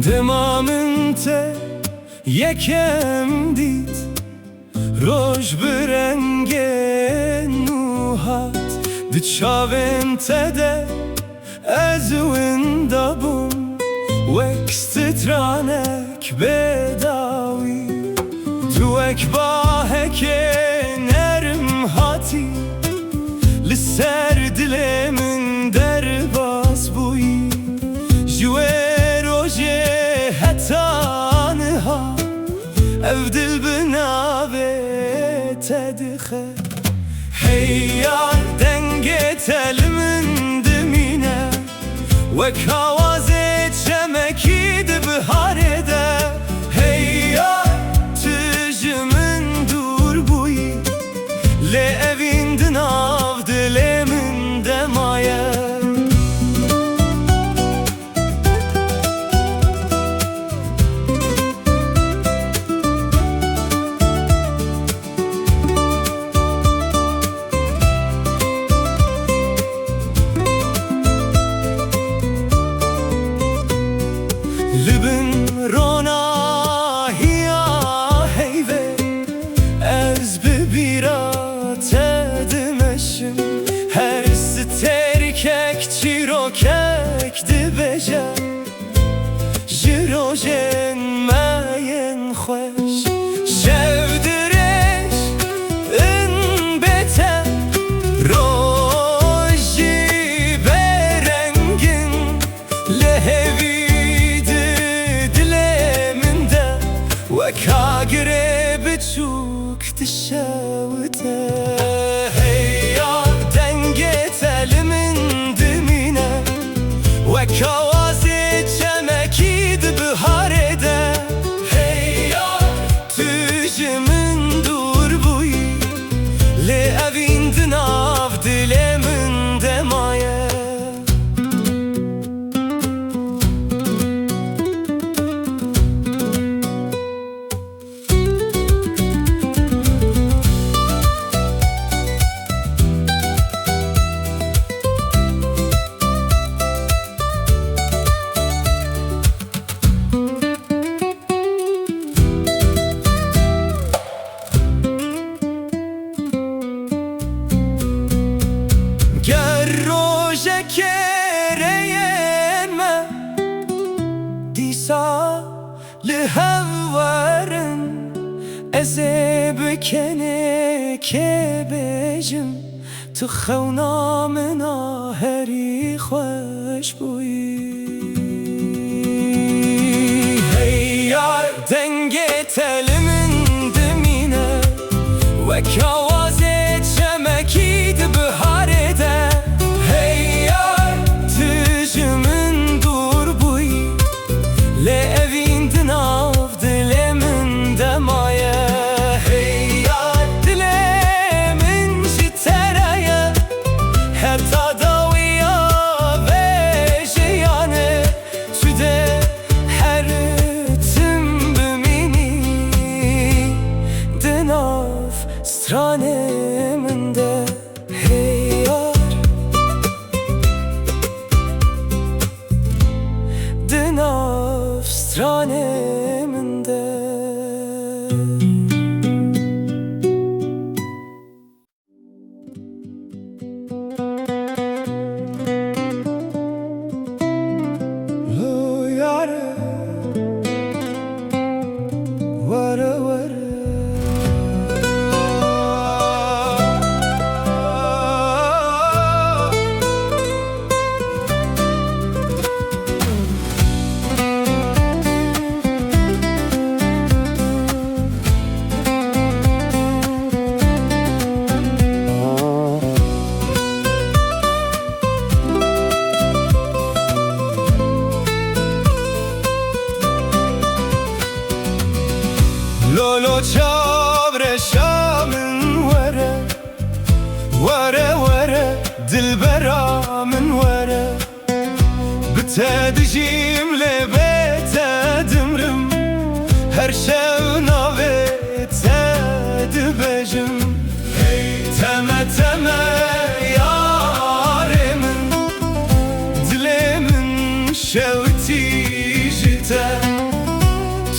دمامن ته یکم دید روش برنگ نوحات دی چاوین تده از وندابون وکسترانک بداوی تو اکباه که نرم هاتی لسر دلمن در باز بوی جوه تانها افدل بنابه تدخل هيا دنگت المن دمينه وكوازت شمكيد بهارده هيا تجمن دور بوي لأفين دناف دلمن دمايه لبن رونا هيا هيفي از ببيرات دمشم هر ستركك چيروكك دبجا جروجن ما ينخوش شودرش ان بتا روجي برنگن لهوي وكاقري بتشوك تشاوته هيا دنقت المن دمينه وكوازت شمكيد بهارده هيا تجي من دور بوي لأفين دناف دلمن دمايه لهوارن ازي بكني كبجم تخونا منا هري خوش بوي هيا دنگت المن دمينه وكوازت شمكيد بهارده هيا تجي من دور بوي لأفين دناف دلمن دمايه هيا دلمن جترايه حتى داوية بجيانه شده حرتم بميني دناف سترانه من ده هيار دناف سترانه من ده بتدجيم لبيت دمرم هر شو نابت دبجم هی تمه تمه یارمن دلمن شوتی جته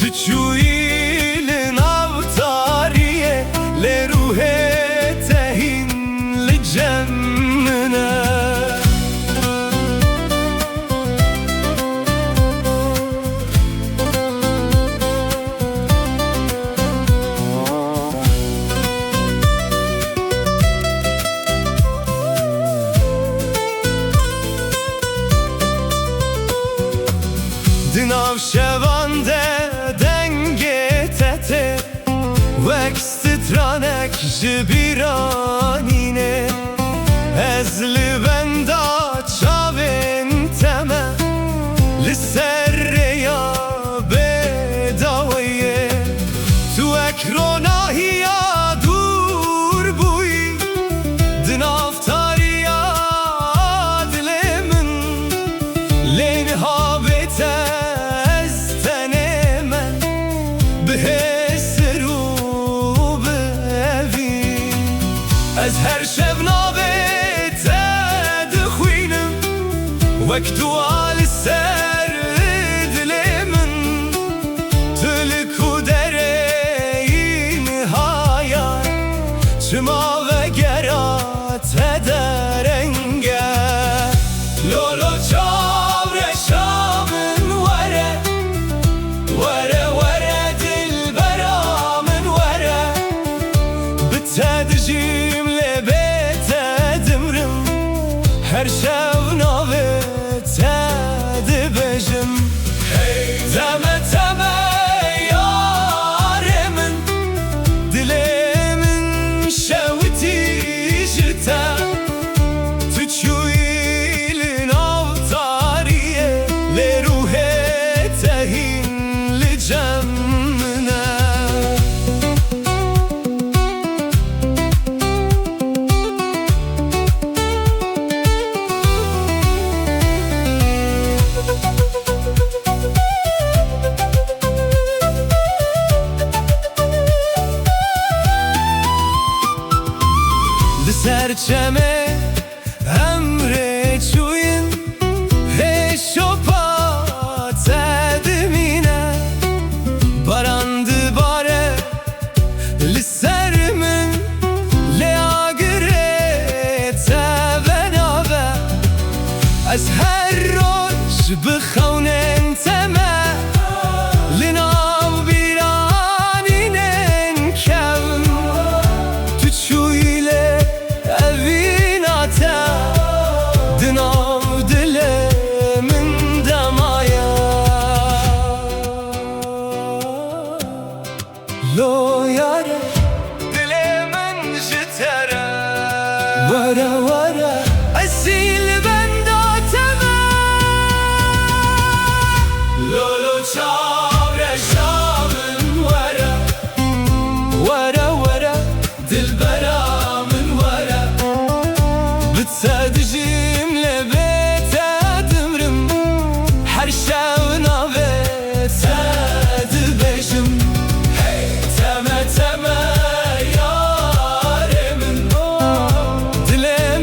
تچوی لناوتاریه لروحه تهین لجمنه دناو شوانده دنگه تته وکست ترانک جبیرانینه از لبندا چاوین تمه لسر یا بداویه تو اکروناهی یا دور بوی دناو تاریا دلمن لینها بیته از هر شب نابت دخوینم وقت وال سر دلمن تلکو درین هایار چما و گرات درنگه لولو چاور شامن وره وره وره دل برامن وره بتدجیم هر شو نابت دبجم هی تمه تمه یارمن دلمن شوتی جته تچوی لناوتاریه لروحه تهین لجمنه سرچمه امره چوین هشو پات دمینه باراند باره لسر من لیاگره تبنابه از هر روش بخونن تمه لناو بیرانینن کم تو چویله دناو دل من دمایا لو یاره دل من جتره وره وره اصیل بنداتمه لولو چاوره شامن وره وره وره دل برامن وره بتدجیم لبیت دمرم هر شو نابت دبجم هی تمه تمه یارمن دلم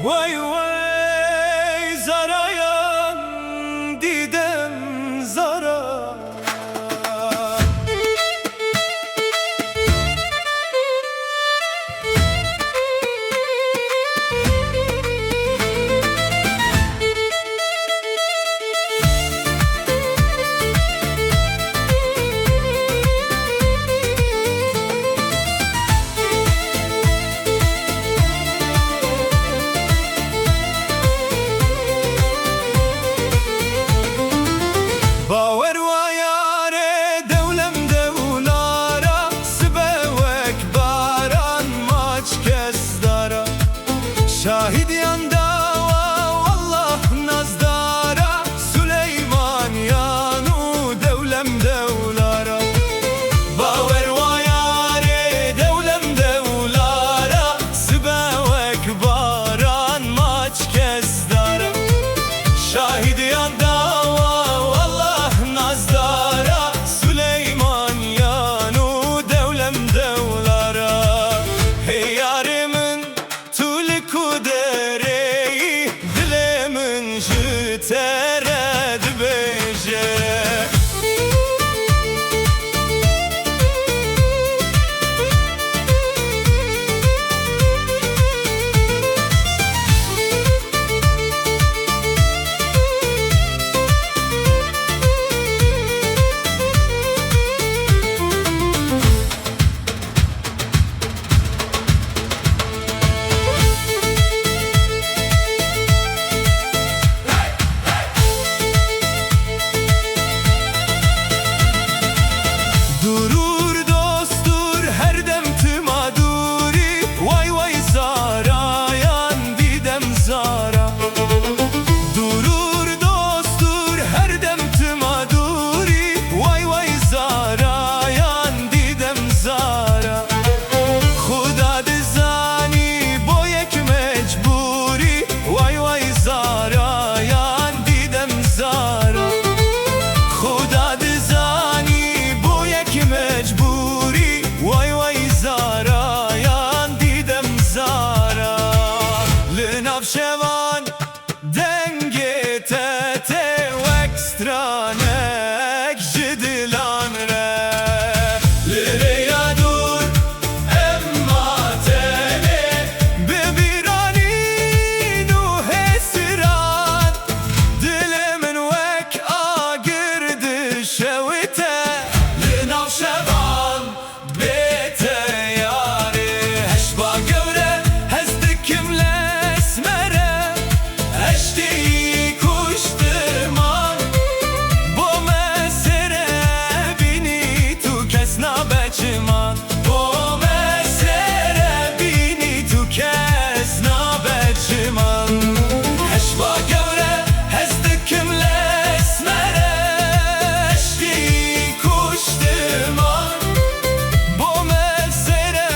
Vay vay zarayan didem zara. باور وياري دولم دوlara سبوك باران ماç kes dara Şahid yanda والله nazdara Süleyman yanu devlem devlara باور وياري دولم دوlara سبوك باران ماç kes dara Şahid yanda nazdara Süleyman yanu devlem devlara Hey yarimin tuli kudereyi dilemin jütered bejere Durur dostur her dem tümaduri Vay vay zarayan didem zara Durur dostur her dem tümaduri Vay vay zarayan didem zara Khuda dizani boyek mecburi Vay vay zarayan didem zara Khuda dizani boyek mecburi Vay vay zarayan didem zara Linavşevan denge tete Vekstranek jidilan re Lireya dur emma tene Bibirani nuh esran Dilimin vek agirdi şevite Linavşevan bete yari Heşba gövre hezdikimle esmere Eşti kuştırman Bu mesere bini tu kesna beçiman Bu mesere bini tu kesna beçiman Heşba gövre hezdikimle esmere Eşti kuştırman Bu mesere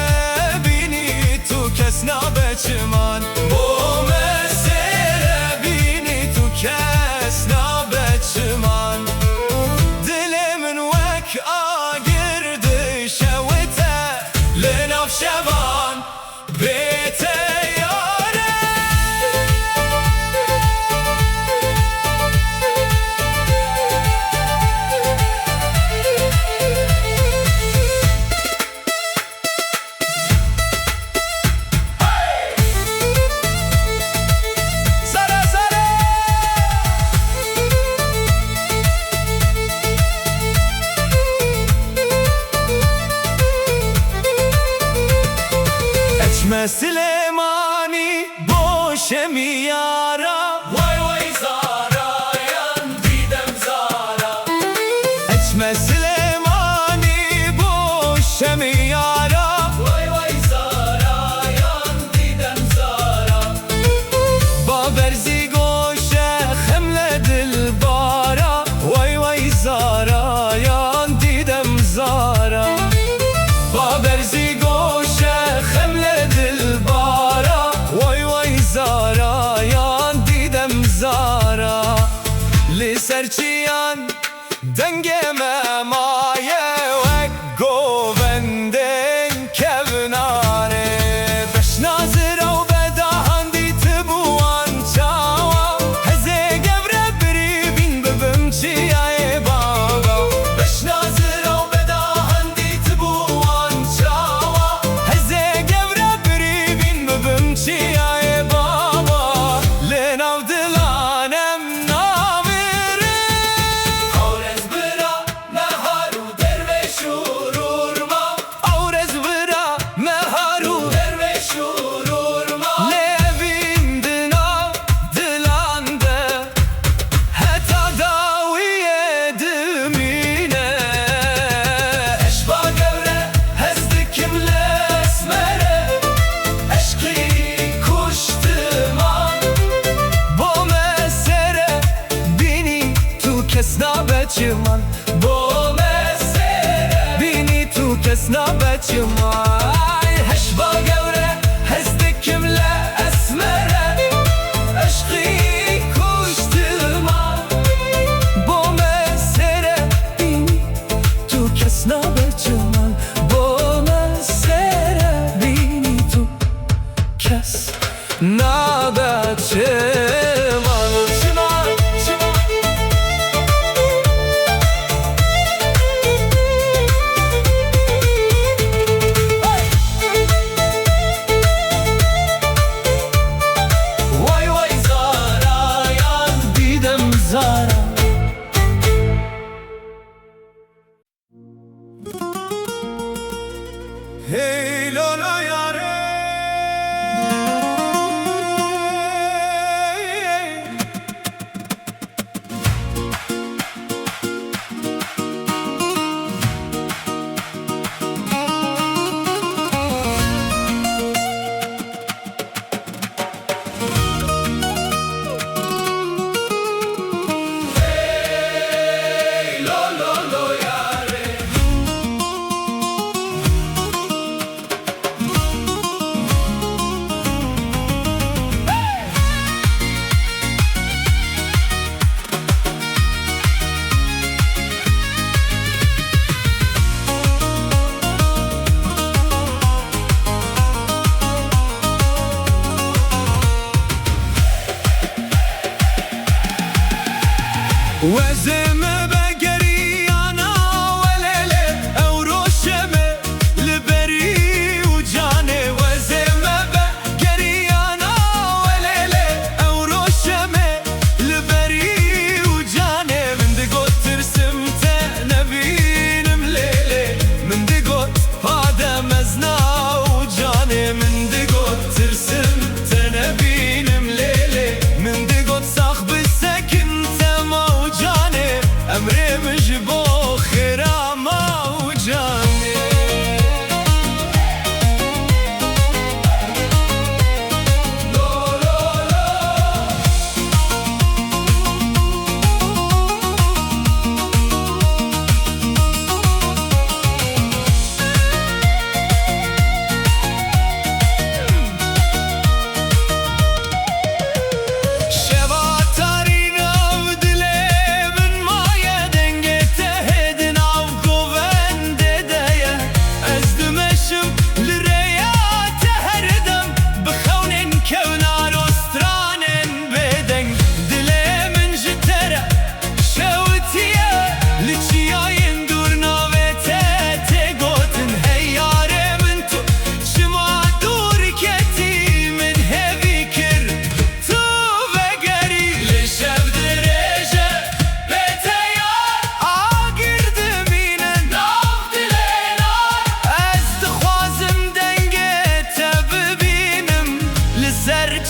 bini tu kesna beçiman Bu mesere bini tu kesna beçiman Dilimin vek agirdi şevite Linavşevan bete yare Zara zara Eçme Süleymani boşemi yara Vay vay zarayan didem zara Eçme Süleymani boşemi yara Vay vay zarayan didem zara Baberzi goşe hemle dilbara Vay vay zarayan didem zara Baberzi goşe hemle dilbara Vay vay zarayan didem zara Li serçiyan dengeme maye vek govenden kevnare Beş nazira u bedahan ditibu جماي هشبا قورة هزدكم لا أسمرة عشقي كشتما بو مسره بینی تو کس نبچه من بو مسره بینی تو کس نبچه Hey lolo yare Hey lolo yare وزم بقري أنا وليلة أو روشمة لبري وجاني وزم بقري أنا وليلة أو روشمة لبري وجاني من دقوت ترسمت نبين مليلة من دقوت هذا مزنا وجاني من دقوت ترسمت نبين مليلة من دقوت صاحب السكن أمري مجبو خيرا ما وجاني لو لو لو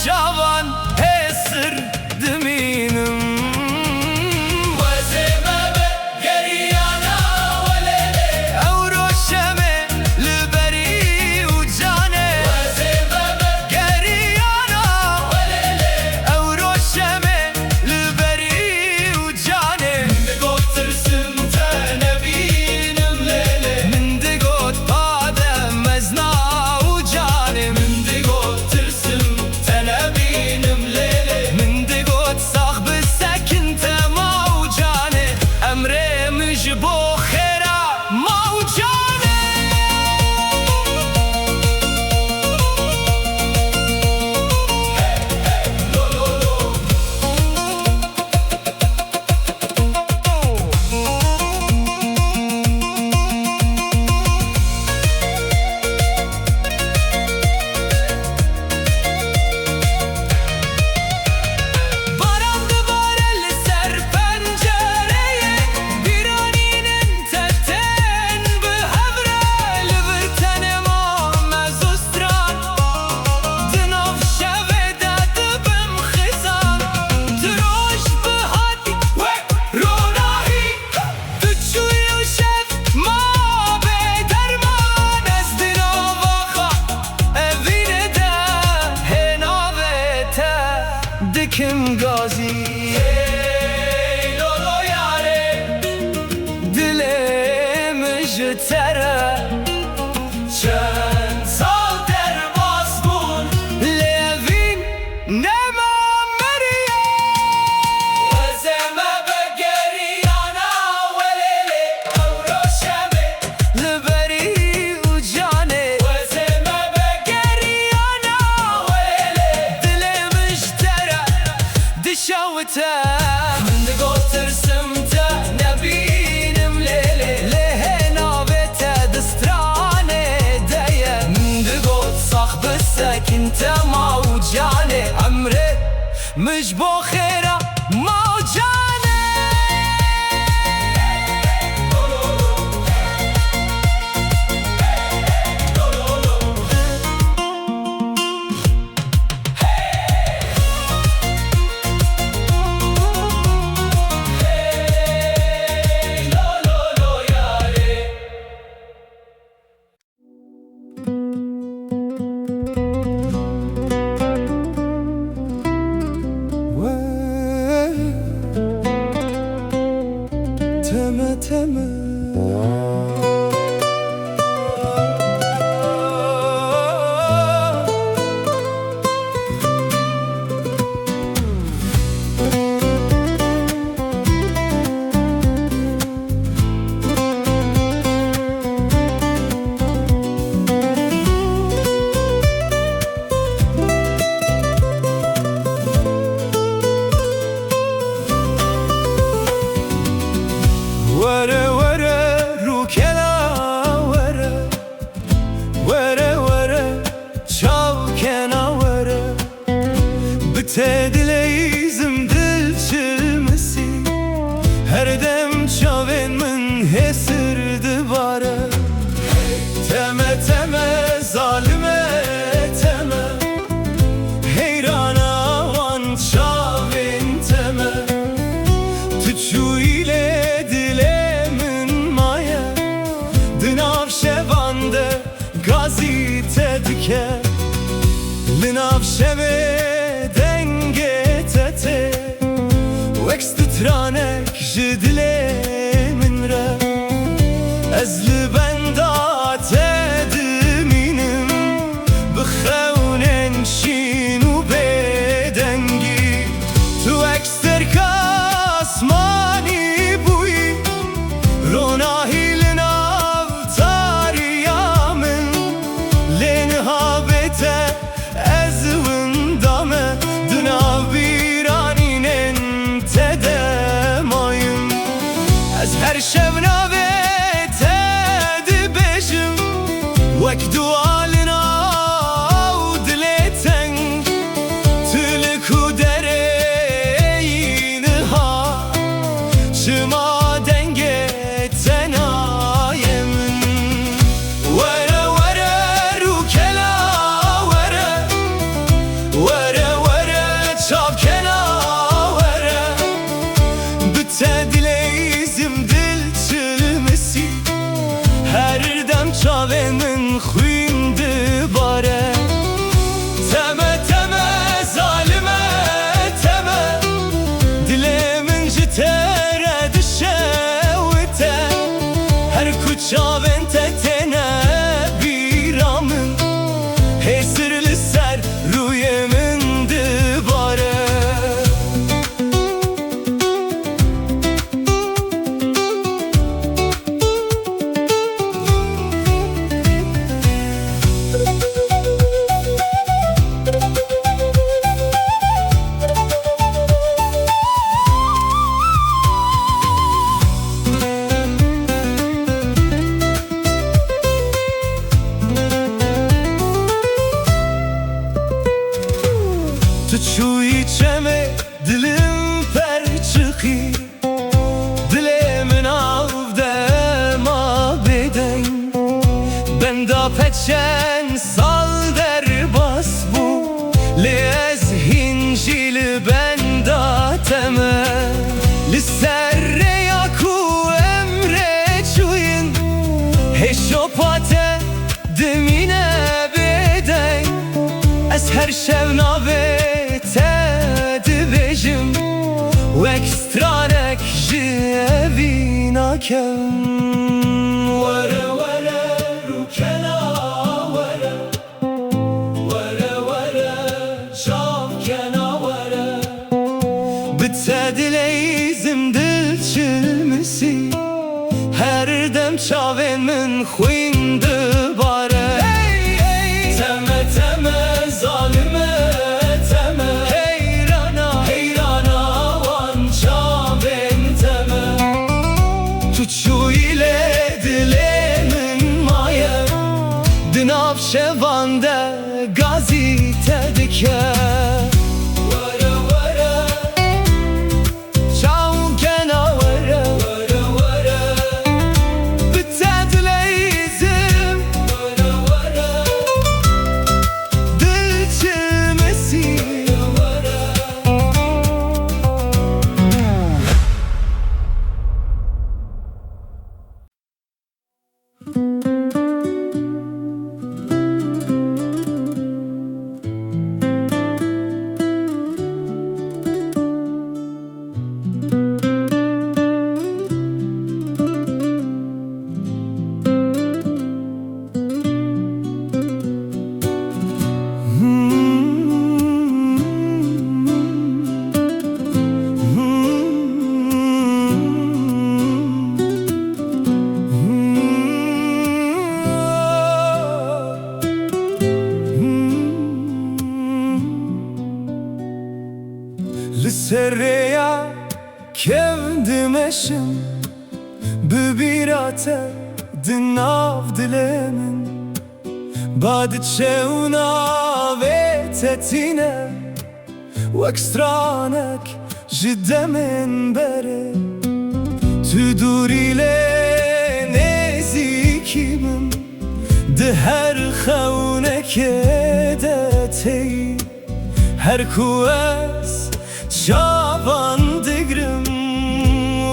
Cavan hesir deminim Vazime be geriyana velele Euro şeme liberi ucane Vazime be geriyana velele Euro şeme liberi ucane Mindigot tırsım tenebinim lele Mindigot badem mezna ucane Mindigot tırsım benim lele من دقوت صاحب السكن موجاني أمري مجبو خيرا موجاني لو لو لو Dikim gazi Ey lolo yare Dilim jtere te Min digotirsem te nebînim lêlê Lêhêna vê te di stranê de ye Min digot sax bisekin te ma û canê Emrê min ji bo xêra ma û canê Teme teme Were were rukela were Were were çavkena were Bite dileyizim dil çilmesi Her dem çavên min hesirdi bare Teme teme zalime teme Heyrana wan çavên teme Tu çû ile Gazite dike Linav şeve denge tete Wek titranek ji dilê min re Ez li benda te dimînim Bi xewnên şîn û bêdengî Tu wek sterka asmanî bûyî Ronahî her şevna ve te dibêjim Wek dualina û dilê teng Tu ku dereyî niha Çima dengê te nayê min Were were rûkela were Were were çavkena were Bi te dileyizim her dem çavên min xwîndi bare Teme teme zalime teme Dilê min ji te re dişewite Her ku çavên te têne bîra min Hêsir li ser rûyê min dibare Tu çû içeme dilim per çıxî Dilê min av de ma bêdeng Benda peçen sal derbas bû Lê ez hîn jî li benda teme Li ser rêya ku emrê çûyîn Hêşopa te dimîne bêdeng Ez her şevna vê te dibêjim Wek stranek ji evî nakem Were were rûkela were Were were çavkena were Bi te dileyizim dil çilmesi Her dem çavên min xwîndi bare Teme teme zalime teme Heyrana heyrana بسرية كevdim eşim ببيراتة دناف دلمن بعد تشونا وتتينا واكسترانك جدا من بري تدوري لنزيكيمم ده her خونك دتي her كواس شابان دقرم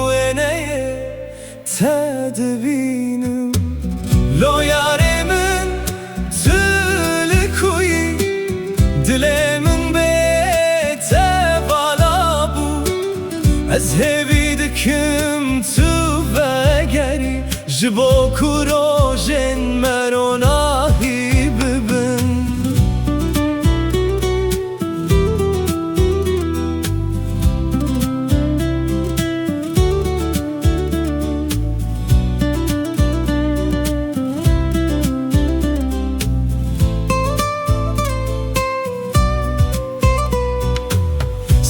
ونeye tedbinum لو yaremin tülkuyi dilemin bete balabu az hevidikim tu vegeri jibo kurojen meronahi bibin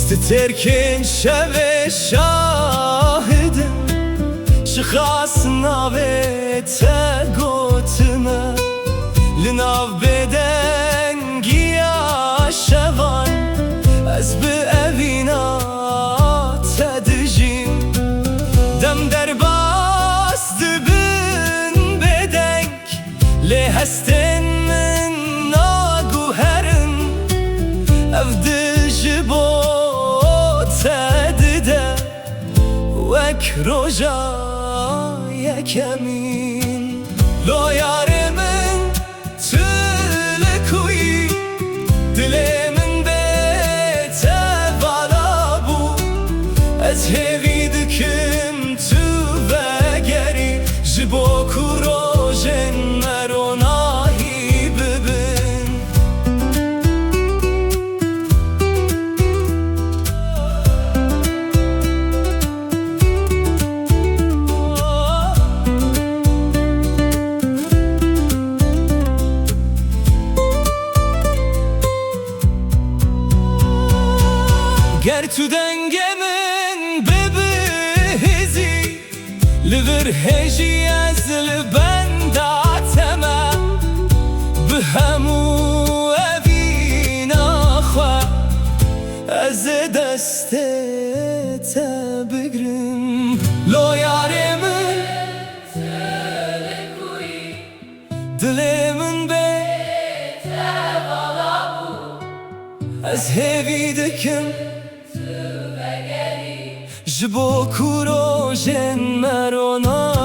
ستركن شوه شاهدم شخصنا بته گوتمه لناو بدنگیا شوان از به اوینا تدجیم دم در باست بن بدنگ لهستن من ناگوهرن افدج با تدده وک روژا یکمین لو یارمن تلکوی دلمن بته بالا بو از هوی دکم تو وگری جبو کوروژن مروناهی ببین گر تو دنگمن ببهزی لور هجی از لبنداتما به همو اوینا خوا از دستت بگرم لو یارمن دلمن بته بالا بو از هوی دکم جبو کوروژن مرونا